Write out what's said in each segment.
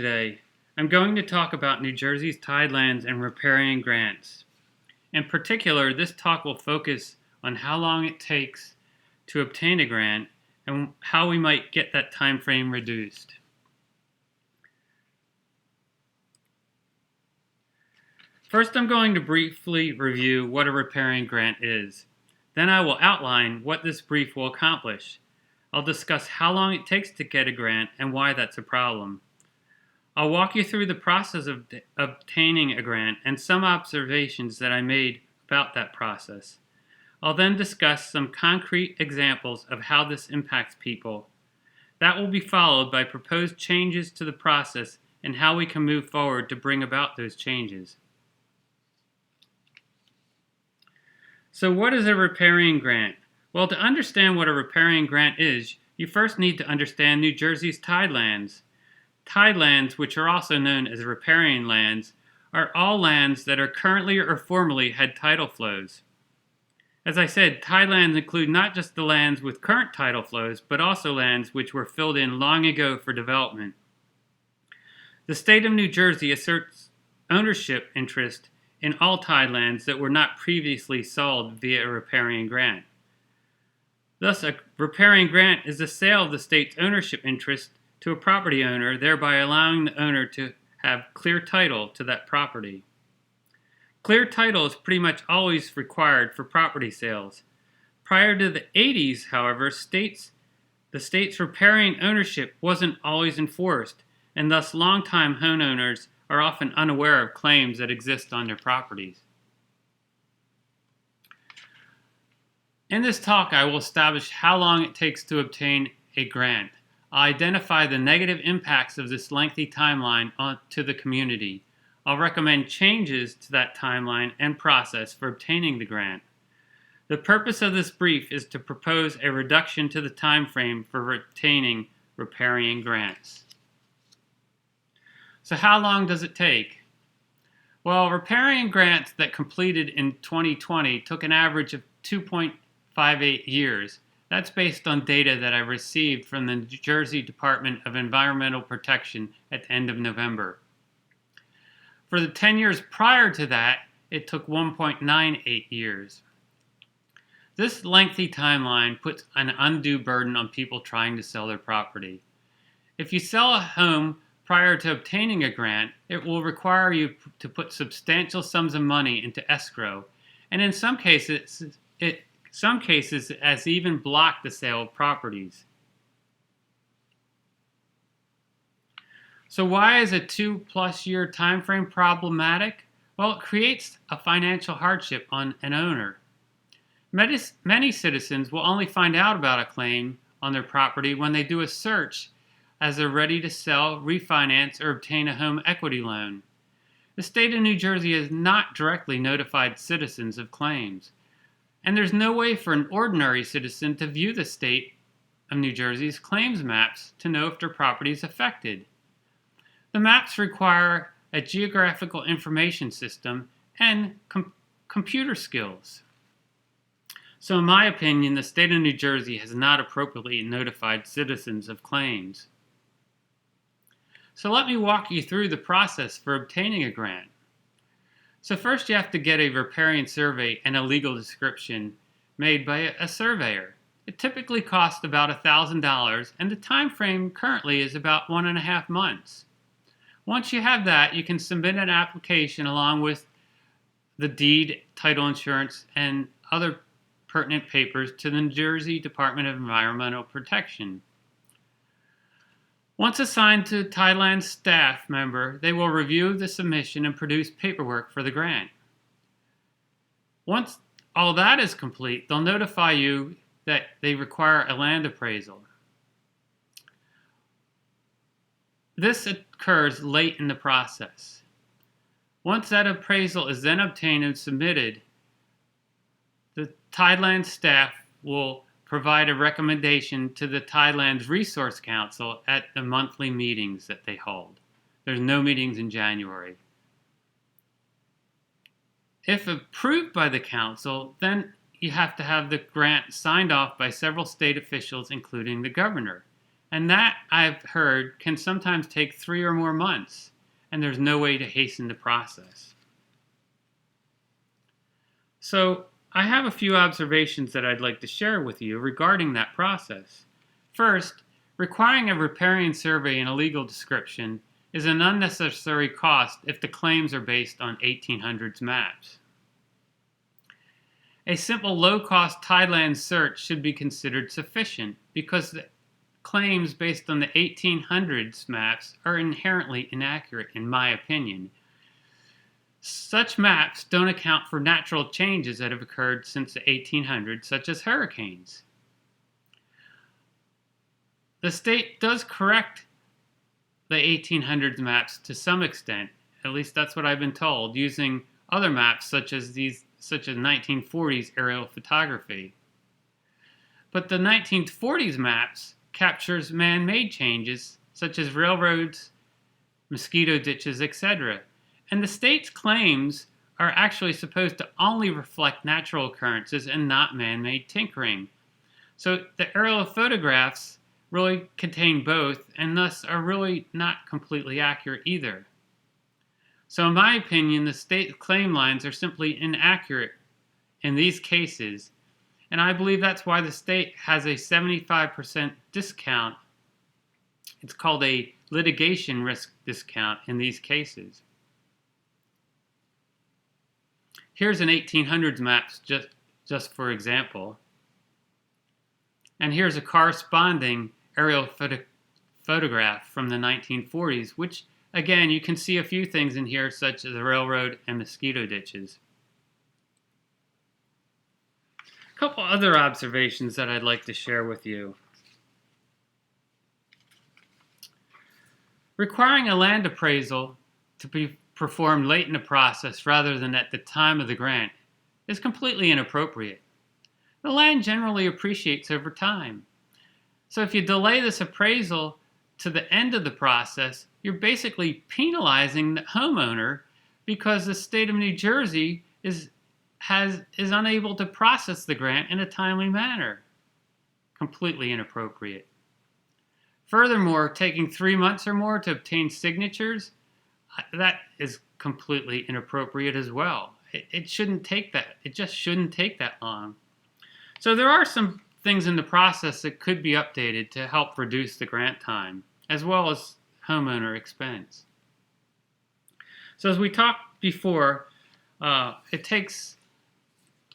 Today, I'm going to talk about New Jersey's tidelands and riparian grants. In particular, this talk will focus on how long it takes to obtain a grant and how we might get that time frame reduced. First, I'm going to briefly review what a riparian grant is. Then I will outline what this brief will accomplish. I'll discuss how long it takes to get a grant and why that's a problem. I'll walk you through the process of obtaining a grant and some observations that I made about that process. I'll then discuss some concrete examples of how this impacts people. That will be followed by proposed changes to the process and how we can move forward to bring about those changes. So what is a riparian grant? Well, to understand what a riparian grant is, you first need to understand New Jersey's tidelands. Tidelands, which are also known as riparian lands, are all lands that are currently or formerly had tidal flows. As I said, tidelands include not just the lands with current tidal flows, but also lands which were filled in long ago for development. The state of New Jersey asserts ownership interest in all tidelands that were not previously sold via a riparian grant. Thus, a riparian grant is the sale of the state's ownership interest to a property owner, thereby allowing the owner to have clear title to that property. Clear title is pretty much always required for property sales. Prior to the 80s, however, the state's riparian ownership wasn't always enforced, and thus longtime homeowners are often unaware of claims that exist on their properties. In this talk, I will establish how long it takes to obtain a grant. I'll identify the negative impacts of this lengthy timeline to the community. I'll recommend changes to that timeline and process for obtaining the grant. The purpose of this brief is to propose a reduction to the time frame for obtaining riparian grants. So how long does it take? Well, riparian grants that completed in 2020 took an average of 2.58 years. That's based on data that I received from the New Jersey Department of Environmental Protection at the end of November. For the 10 years prior to that, it took 1.98 years. This lengthy timeline puts an undue burden on people trying to sell their property. If you sell a home prior to obtaining a grant, it will require you to put substantial sums of money into escrow, and in some cases, it has even blocked the sale of properties. So why is a 2+ year time frame problematic? Well, it creates a financial hardship on an owner. Many citizens will only find out about a claim on their property when they do a search as they're ready to sell, refinance, or obtain a home equity loan. The state of New Jersey has not directly notified citizens of claims. And there's no way for an ordinary citizen to view the state of New Jersey's claims maps to know if their property is affected. The maps require a geographical information system and computer skills. So in my opinion, the state of New Jersey has not appropriately notified citizens of claims. So let me walk you through the process for obtaining a grant. So first you have to get a riparian survey and a legal description made by a surveyor. It typically costs about $1,000 and the time frame currently is about 1.5 months. Once you have that, you can submit an application along with the deed, title insurance, and other pertinent papers to the New Jersey Department of Environmental Protection. Once assigned to Tideland staff member, they will review the submission and produce paperwork for the grant. Once all that is complete, they'll notify you that they require a land appraisal. This occurs late in the process. Once that appraisal is then obtained and submitted, the Tideland staff will provide a recommendation to the Tidelands Resource Council at the monthly meetings that they hold. There's no meetings in January. If approved by the council, then you have to have the grant signed off by several state officials, including the governor. And that, I've heard, can sometimes take 3 or more months, and there's no way to hasten the process. So I have a few observations that I'd like to share with you regarding that process. First, requiring a riparian survey and a legal description is an unnecessary cost if the claims are based on 1800s maps. A simple low-cost tideland search should be considered sufficient because the claims based on the 1800s maps are inherently inaccurate, in my opinion. Such maps don't account for natural changes that have occurred since the 1800s, such as hurricanes. The state does correct the 1800s maps to some extent, at least that's what I've been told, using other maps such as 1940s aerial photography. But the 1940s maps captures man-made changes such as railroads, mosquito ditches, etc. And the state's claims are actually supposed to only reflect natural occurrences and not man-made tinkering. So the aerial photographs really contain both and thus are really not completely accurate either. So in my opinion, the state claim lines are simply inaccurate in these cases, and I believe that's why the state has a 75% discount. It's called a litigation risk discount in these cases. Here's an 1800s map just for example. And here's a corresponding aerial photograph from the 1940s, which again, you can see a few things in here such as the railroad and mosquito ditches. A couple other observations that I'd like to share with you. Requiring a land appraisal to be performed late in the process rather than at the time of the grant is completely inappropriate. The land generally appreciates over time. So if you delay this appraisal to the end of the process, you're basically penalizing the homeowner because the state of New Jersey is unable to process the grant in a timely manner. Completely inappropriate. Furthermore, taking 3 months or more to obtain signatures, that is completely inappropriate as well. It shouldn't take that. It just shouldn't take that long. So there are some things in the process that could be updated to help reduce the grant time, as well as homeowner expense. So as we talked before, it takes,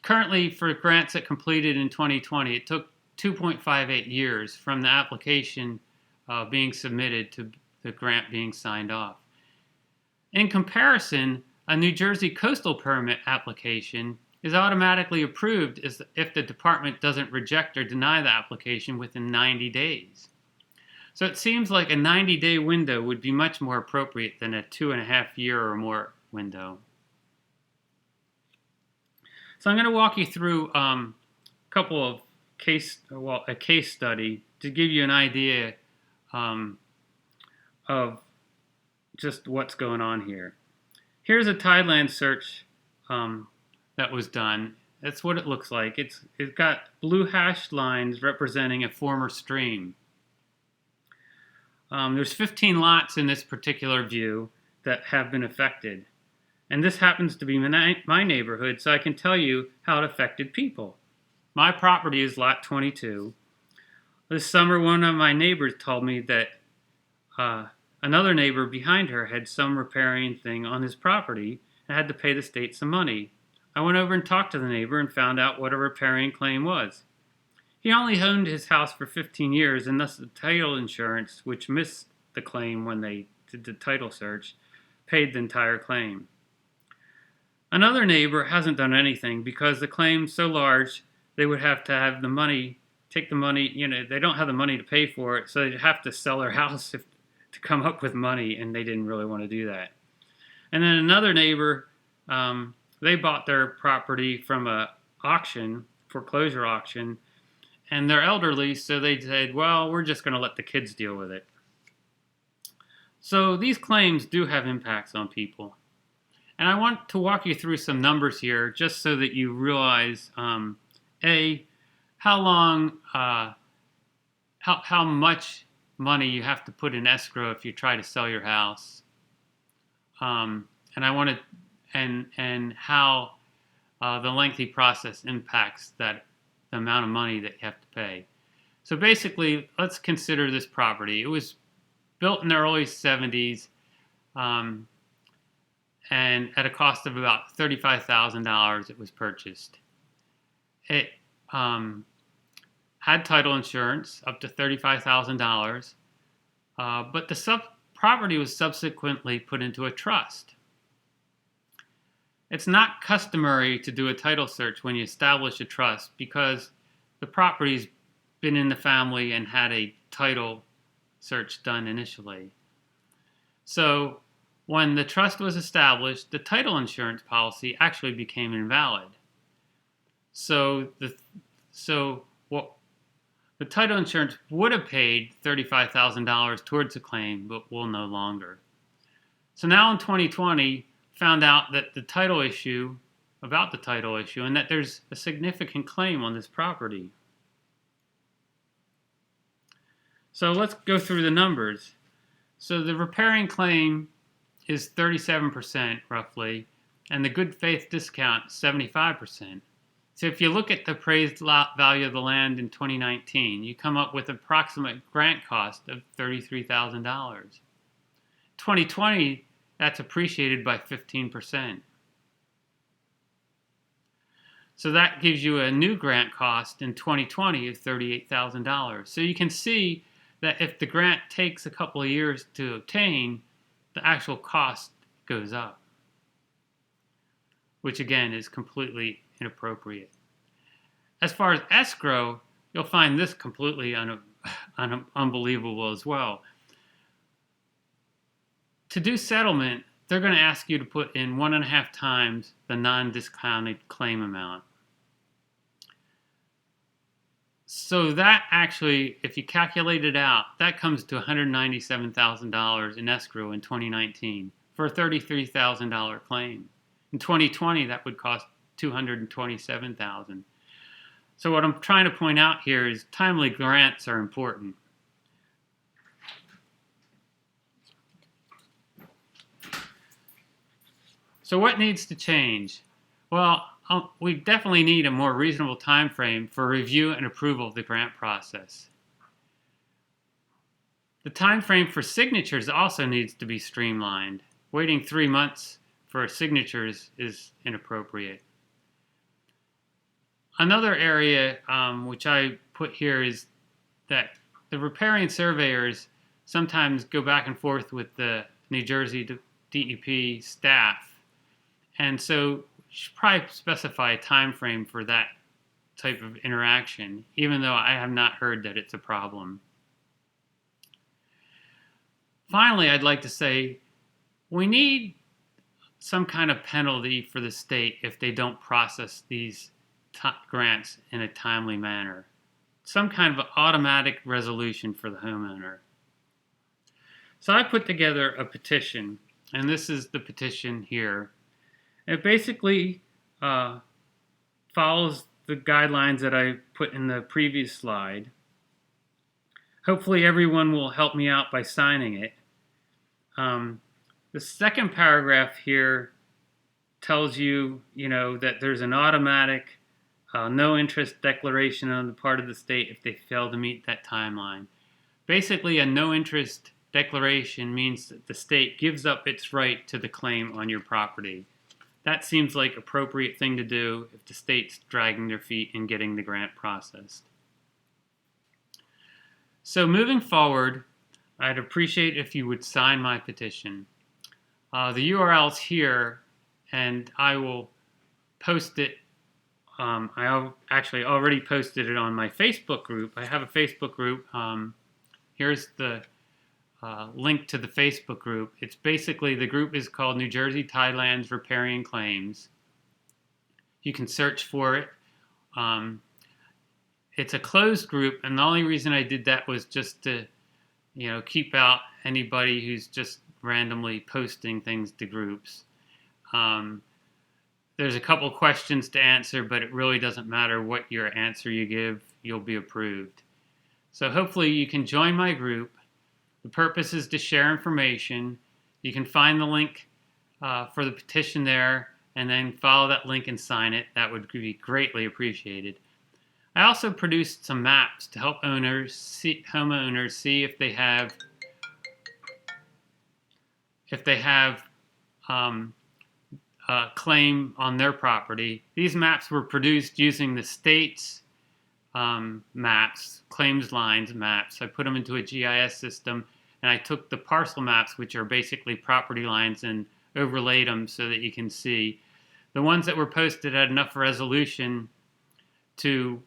currently for grants that completed in 2020, it took 2.58 years from the application being submitted to the grant being signed off. In comparison, a New Jersey coastal permit application is automatically approved if the department doesn't reject or deny the application within 90 days. So it seems like a 90-day window would be much more appropriate than a 2.5-year or more window. So I'm going to walk you through a couple of a case study to give you an idea of just what's going on here. Here's a tideland search that was done. That's what it looks like. It's got blue hashed lines representing a former stream. There's 15 lots in this particular view that have been affected. And this happens to be my neighborhood, so I can tell you how it affected people. My property is lot 22. This summer, one of my neighbors told me that another neighbor behind her had some riparian thing on his property and had to pay the state some money. I went over and talked to the neighbor and found out what a riparian claim was. He only owned his house for 15 years, and thus the title insurance, which missed the claim when they did the title search, paid the entire claim. Another neighbor hasn't done anything because the claim's so large they would have to have the money, take the money, they don't have the money to pay for it, so they'd have to sell their house to come up with money, and they didn't really want to do that. And then another neighbor, they bought their property from a foreclosure auction, and they're elderly, so they said, well, we're just going to let the kids deal with it. So these claims do have impacts on people. And I want to walk you through some numbers here just so that you realize, how long, how much money you have to put in escrow if you try to sell your house. And I want to, and how the lengthy process impacts the amount of money that you have to pay. So basically, let's consider this property. It was built in the early 70s, and at a cost of about $35,000 it was purchased. It had title insurance up to $35,000, but the property was subsequently put into a trust. It's not customary to do a title search when you establish a trust because the property's been in the family and had a title search done initially. So when the trust was established, the title insurance policy actually became invalid. So the title insurance would have paid $35,000 towards the claim, but will no longer. So now in 2020, found out that the title issue, and that there's a significant claim on this property. So let's go through the numbers. So the riparian claim is 37% roughly, and the good faith discount 75%. So if you look at the appraised value of the land in 2019, you come up with approximate grant cost of $33,000. 2020, that's appreciated by 15%. So that gives you a new grant cost in 2020 of $38,000. So you can see that if the grant takes a couple of years to obtain, the actual cost goes up, which again is completely inappropriate. As far as escrow, you'll find this completely unbelievable as well. To do settlement, they're going to ask you to put in 1.5 times the non-discounted claim amount. So that actually, if you calculate it out, that comes to $197,000 in escrow in 2019 for a $33,000 claim. In 2020, that would cost $227,000. So what I'm trying to point out here is timely grants are important. So what needs to change? Well, we definitely need a more reasonable time frame for review and approval of the grant process. The time frame for signatures also needs to be streamlined. Waiting 3 months for signatures is inappropriate. Another area which I put here is that the riparian surveyors sometimes go back and forth with the New Jersey DEP staff. And so you should probably specify a time frame for that type of interaction, even though I have not heard that it's a problem. Finally, I'd like to say we need some kind of penalty for the state if they don't process these grants in a timely manner. Some kind of automatic resolution for the homeowner. So I put together a petition, and this is the petition here. It basically follows the guidelines that I put in the previous slide. Hopefully everyone will help me out by signing it. The second paragraph here tells you, that there's an automatic no interest declaration on the part of the state if they fail to meet that timeline. Basically, a no interest declaration means that the state gives up its right to the claim on your property. That seems like an appropriate thing to do if the state's dragging their feet in getting the grant processed. So moving forward, I'd appreciate if you would sign my petition. The URL's here, and I will post it. I actually already posted it on my Facebook group. I have a Facebook group. Here's the link to the Facebook group. It's basically, the group is called New Jersey Tidelands Riparian Claims. You can search for it. It's a closed group, and the only reason I did that was just to, keep out anybody who's just randomly posting things to groups. There's a couple questions to answer, but it really doesn't matter what your answer you give, you'll be approved. So hopefully you can join my group The purpose is to share information. You can find the link for the petition there, and then follow that link and sign it. That would be greatly appreciated. I also produced some maps to help homeowners see if they have a claim on their property. These maps were produced using the state's maps, claims lines maps. I put them into a GIS system, and I took the parcel maps, which are basically property lines, and overlaid them so that you can see. The ones that were posted had enough resolution to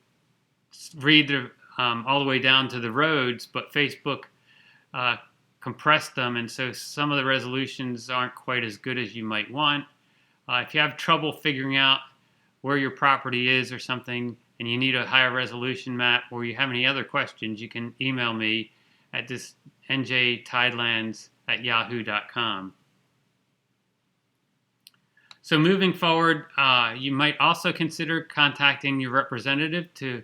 read all the way down to the roads, but Facebook compressed them, and so some of the resolutions aren't quite as good as you might want. If you have trouble figuring out where your property is or something, and you need a higher resolution map, or you have any other questions, you can email me at this njtidelands@yahoo.com. So moving forward, you might also consider contacting your representative to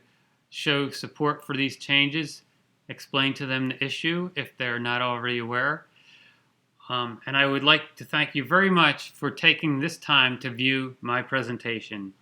show support for these changes, explain to them the issue if they're not already aware. And I would like to thank you very much for taking this time to view my presentation.